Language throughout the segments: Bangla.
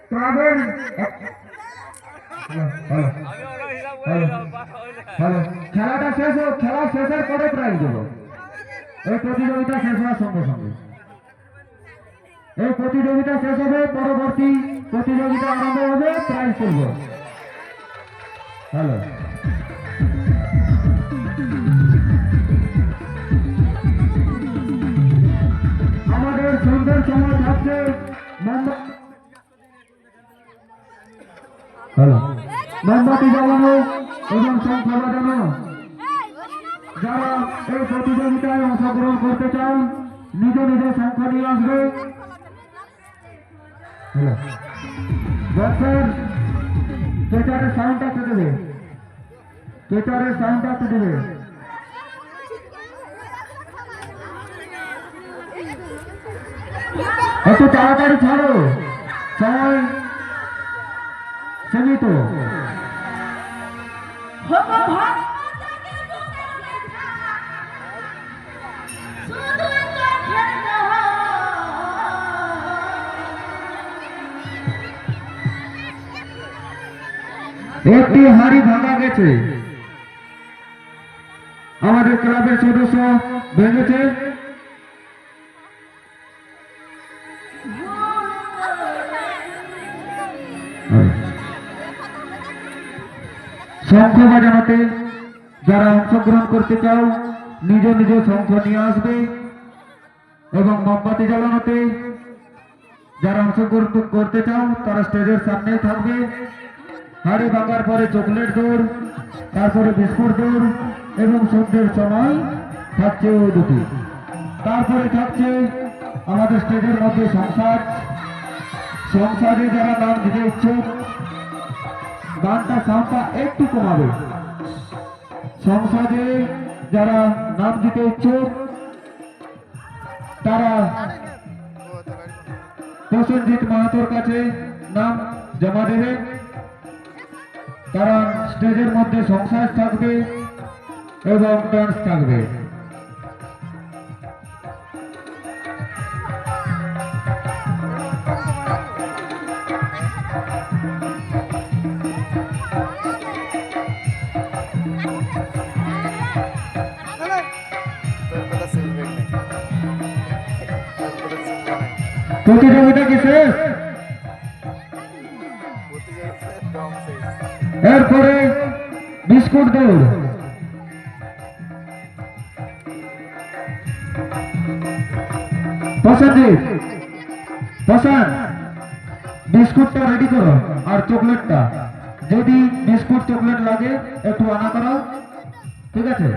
ক্লাবের খেলাটা শেষ হোক, খেলা শেষের পরে প্রাইজ দেবো। এই প্রতিযোগিতা শেষ হওয়ার সঙ্গে সঙ্গে এই প্রতিযোগিতা শেষ হবে, পরবর্তী প্রতিযোগিতা আরম্ভ হবে, প্রাইজ করবো। হ্যালো, আমাদের সন্ধ্যের সময় থাকছে মোমবাতি জ্বালানো এবং শঙ্খ বাজানো। যারা এই প্রতিযোগিতায় অংশগ্রহণ করতে চান নিজ নিজ শঙ্খ নিয়ে আসবে। বক্সের কেটারের সাউন্ডটা কেটে দেবে, কেটারের সাউন্ডটা কেটে দেবে। একটু তাড়াতাড়ি ছাড়ো, সময় সীমিত। একটি হাড়ি ভাঙা গেছে, আমাদের ক্লাবের সদস্য ভেঙেছে। শঙ্খ বাজানোতে যারা অংশগ্রহণ করতে চাও নিজ নিজ শঙ্খ নিয়ে আসবে এবং মোমবাতি জ্বালানোতে যারা অংশগ্রহণ করতে চাও তারা স্টেজের সামনে থাকবে। হাড়ি ভাঙার পরে চকলেট দৌড়, তারপরে বিস্কুট দৌড় এবং সন্ধ্যের সময় থাকছে ওই দুটি। তারপরে থাকছে আমাদের স্টেজের মধ্যে সংসার। সংসারে যারা নাম দিতে ইচ্ছুক গানটা সাউন্ডটা একটু কমাবে। সংসদে যারা নাম দিতে ইচ্ছুক তারা প্রসেনজিৎ মাহাতোর কাছে নাম জমা দেবে। তারা স্টেজের মধ্যে সংসার থাকবে এবং ডান্স থাকবে। প্রতিযোগিতা কি শেষ? এরপরে বিস্কুট দৌড়। প্রসেনজিৎ, প্রশান্ত, বিস্কুটটা রেডি করো আর চকলেটটা, যদি বিস্কুট চকলেট লাগে একটু আনা করো, ঠিক আছে?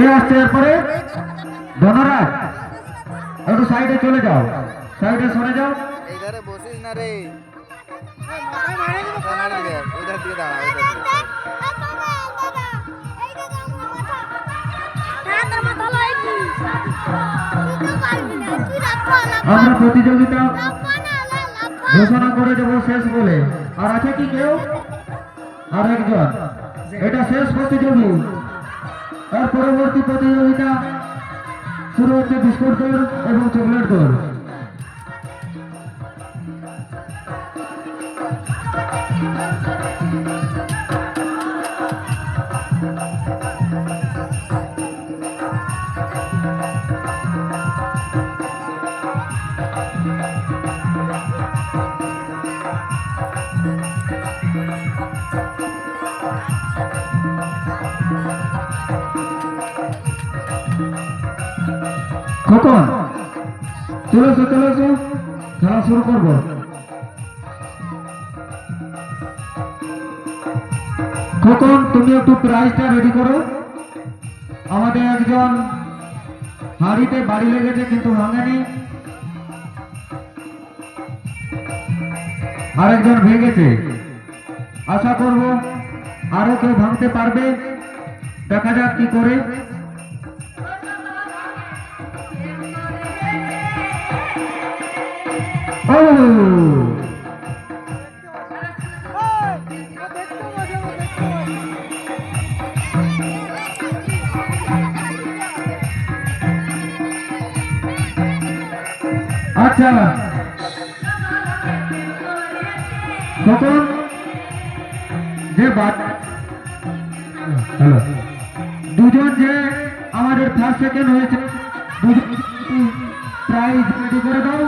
কে আসছে এরপরে? ধনরাজ, একটু সাইডে চলে যাও, সাইডে সরে যাও। इधर বসিস না রে, আমরা প্রতিযোগিতা ঘোষণা করে দেবো শেষ বলে। আর আছে কি কেউ? আর একজন। এটা শেষ প্রতিযোগী। তার পরবর্তী প্রতিযোগিতা শুরু হচ্ছে বিস্কুট দৌড় এবং চকলেট দৌড়। খোকন, চলে এসো, চলে এসো, খেলা শুরু করবো। খোকন, তুমি একটু প্রাইজটা রেডি করো। আমাদের একজন হাড়িতে বাড়ি লেগেছে কিন্তু ভাঙেনি, আরেকজন ভেঙেছে। আশা করব আরো কেউ ভাঙতে পারবে। দেখা যাক কি করে। ও আচ্ছা, তখন যে হ্যালো, দুজন যে আমাদের ফার্স্ট সেকেন্ড হয়েছে, দুজন প্রাইজ রেডি করে দাও।